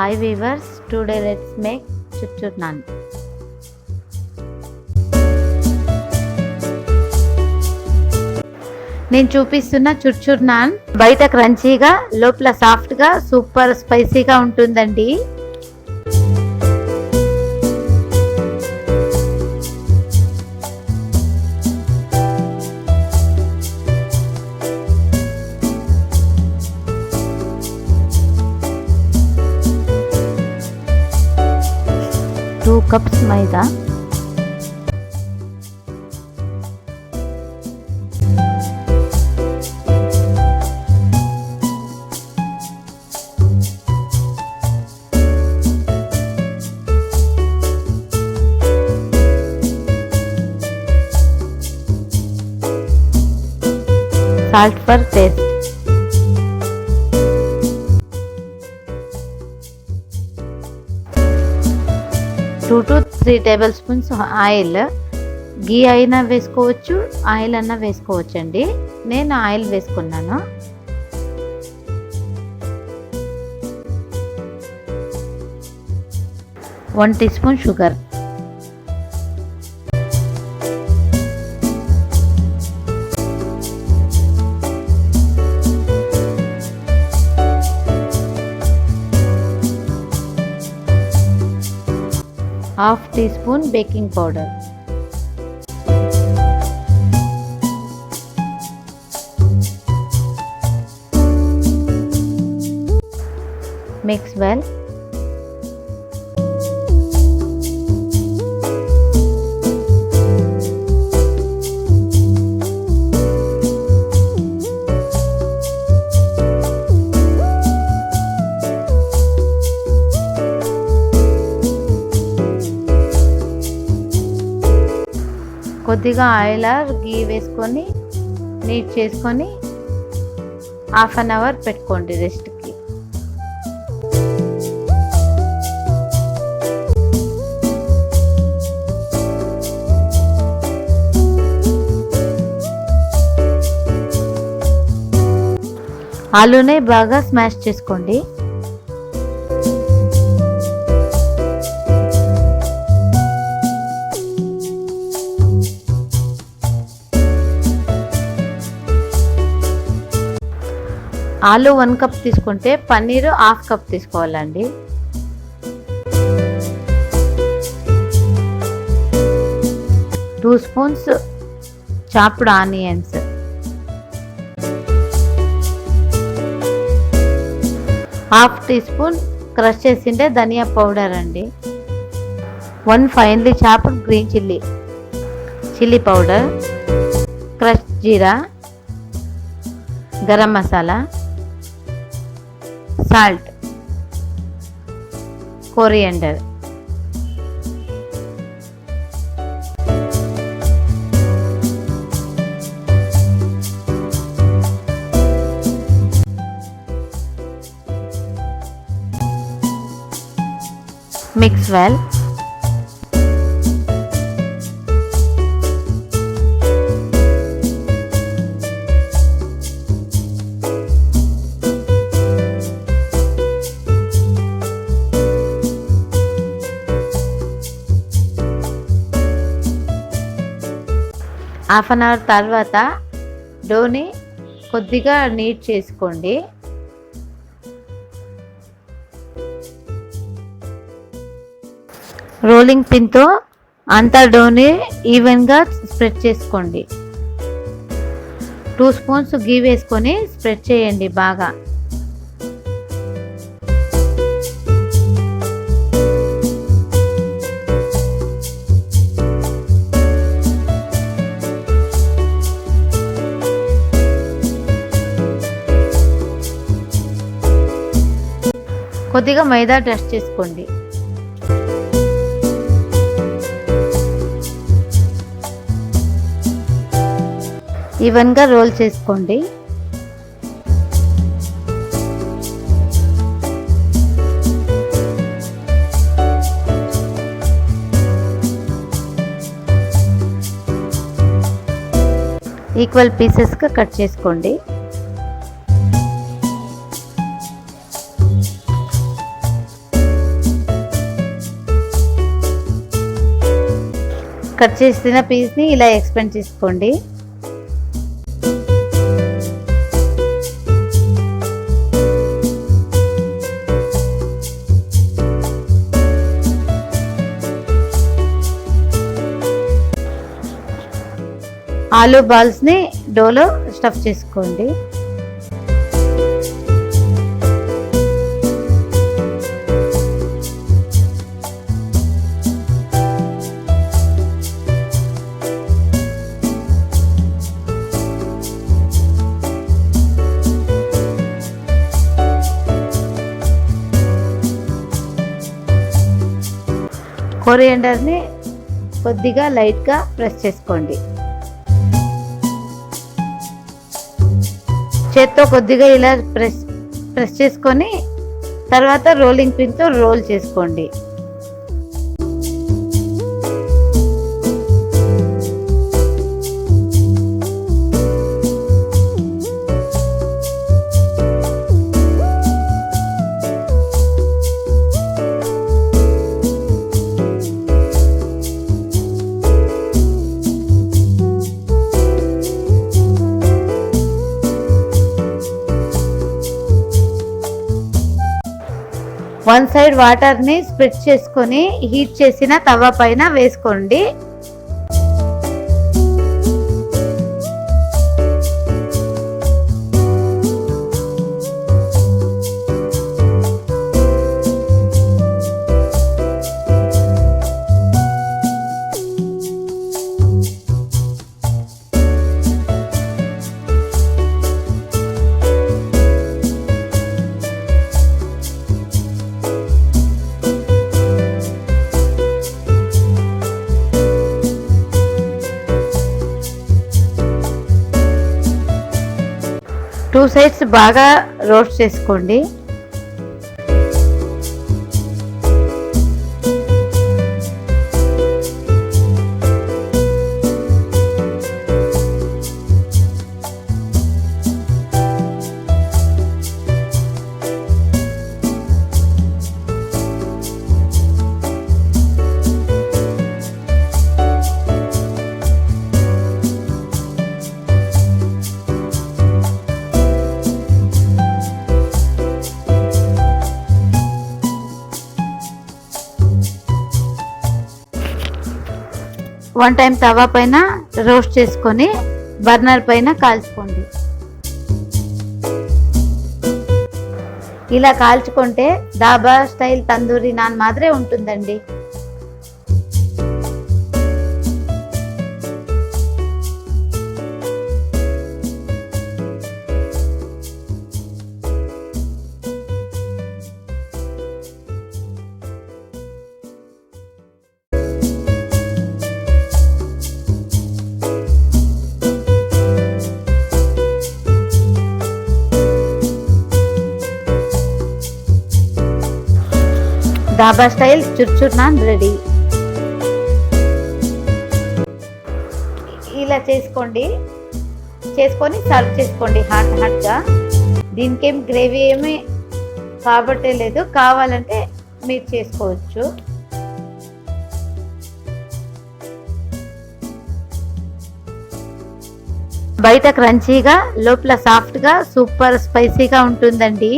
Hi viewers, today let's make chur chur naan. నేను చూపిస్తున్న chur chur naan బయట క్రంచీగా లోపల సాఫ్ట్గా సూపర్ స్పైసీగా ఉంటుందండి. Two cups maida, salt for taste. Two to 3 table spoons oil. Ghee అయినా వేసుకోవచ్చు, ఆయిల్ అన్నా వేసుకోవచ్చు అండి. నేను ఆయిల్ వేసుకున్నాను. One tea spoon sugar, half tea spoon baking powder, mix well. కొద్దిగా ఆయిల్ గీ వేసుకొని నీట్ చేసుకొని హాఫ్ అన్ అవర్ పెట్టుకోండి రెస్ట్కి. ఆలూని బాగా స్మాష్ చేసుకోండి. ఆలు 1 కప్ తీసుకుంటే పన్నీరు హాఫ్ కప్ తీసుకోవాలండి. Two spoons chopped onions, half tea spoon crush చేసిండే ధనియా పౌడర్ అండి. 1 finely chopped green chilli powder, crush jeera, garam masala, salt, coriander. Mix well. Half an hour తర్వాత డోని కొద్దిగా నీట్ చేసుకోండి. రోలింగ్ పిన్తో అంతా డోని ఈవెన్గా స్ప్రెడ్ చేసుకోండి. 2 స్పూన్స్ గీ వేసుకొని స్ప్రెడ్ చేయండి బాగా. కొద్దిగా మైదా డస్ట్ చేసుకోండి. ఈవెన్గా రోల్ చేసుకోండి. ఈక్వల్ పీసెస్గా కట్ చేసుకోండి. కట్ చేసిన పీస్ని ఇలా ఎక్స్పెండ్ చేసుకోండి. ఆలూ బాల్స్ని డోలో స్టఫ్ చేసుకోండి. కొరియాండర్ని కొద్దిగా లైట్గా ప్రెస్ చేసుకోండి. చేత్తో కొద్దిగా ఇలా ప్రెస్ చేసుకొని తర్వాత రోలింగ్ పిన్తో రోల్ చేసుకోండి. వన్ సైడ్ వాటర్ని స్ప్రెడ్ చేసుకొని హీట్ చేసిన తవ పైన వేసుకోండి. టూ సైడ్స్ బాగా రోస్ట్ చేసుకోండి. వన్ టైం తవా పైన రోస్ట్ చేసుకొని బర్నర్ పైన కాల్చుకోండి. ఇలా కాల్చుకుంటే డాబా స్టైల్ తందూరి నాన్ మాదిరే ఉంటుందండి. డాబా స్టైల్ చుర్ చుర్ నాన్ రెడీ. ఇలా చేసుకొని సర్వ్ చేసుకోండి హాట్గా. దీనికేం గ్రేవీ ఏమీ కాబట్టే లేదు, కావాలంటే మీరు చేసుకోవచ్చు. బయట క్రంచీగా లోపల సాఫ్ట్గా సూపర్ స్పైసీగా ఉంటుందండి.